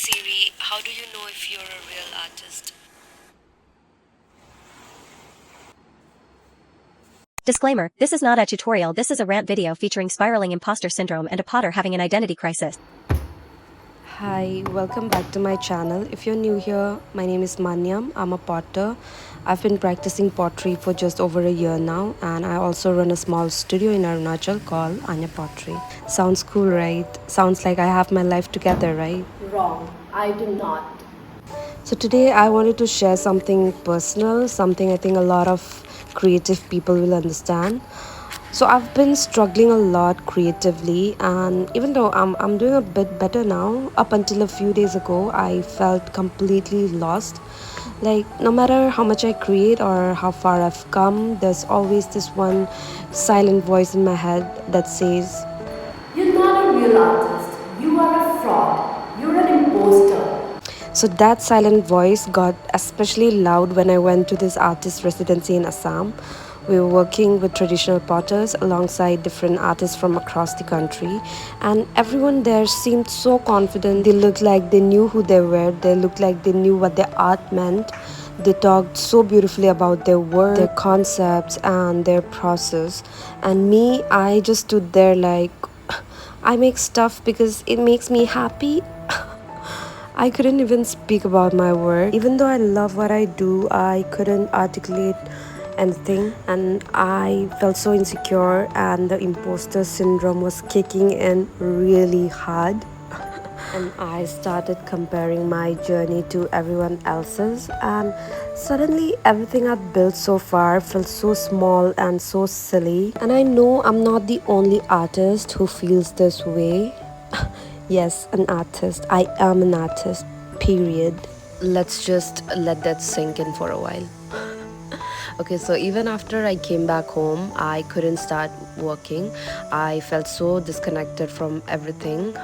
Siri, how do you know if you're a real artist? Disclaimer, this is not a tutorial, this is a rant video featuring spiraling imposter syndrome and a potter having an identity crisis. Hi, welcome back to my channel. If you're new here, my name is Manyam. I'm a potter. I've been practicing pottery for just over a year now, and I also run a small studio in Arunachal called Aniaa Pottery. Sounds cool, right? Sounds like I have my life together, right? Wrong. I do not. So today I wanted to share something personal, something I think a lot of creative people will understand. So I've been struggling a lot creatively, and even though I'm doing a bit better now, up until a few days ago I felt completely lost. Like no matter how much I create or how far I've come, there's always this one silent voice in my head that says, You're not a real artist. You are a fraud. You're an imposter. so that silent voice got especially loud when I went to this artist residency in Assam. We were working with traditional potters alongside different artists from across the country, and everyone there seemed so confident. They looked like they knew who they were, they looked like they knew what their art meant. They talked so beautifully about their work, their concepts, and their process. And me, I just stood there like, I make stuff because it makes me happy. I couldn't even speak about my work. Even though I love what I do, I couldn't articulate anything, and I felt so insecure, and the imposter syndrome was kicking in really hard. And I started comparing my journey to everyone else's, and suddenly everything I'd built so far felt so small and so silly. And I know I'm not the only artist who feels this way. Yes, an artist. I am an artist, period. Let's just let that sink in for a while. Okay, so even after I came back home, I couldn't start working. I felt so disconnected from everything.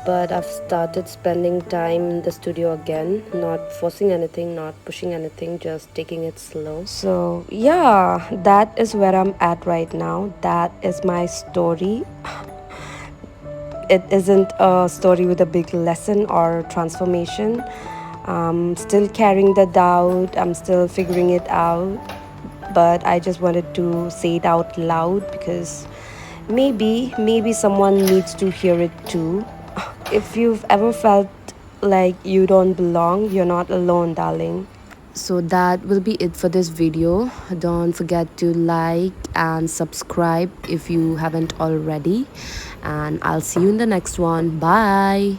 But I've started spending time in the studio again, not forcing anything, not pushing anything, just taking it slow. So, yeah, that is where I'm at right now. That is my story. It isn't a story with a big lesson or transformation. I'm still carrying the doubt, I'm still figuring it out, but I just wanted to say it out loud because maybe someone needs to hear it too. If you've ever felt like you don't belong, you're not alone, darling. So that will be it for this video. Don't forget to like and subscribe if you haven't already, and I'll see you in the next one. Bye.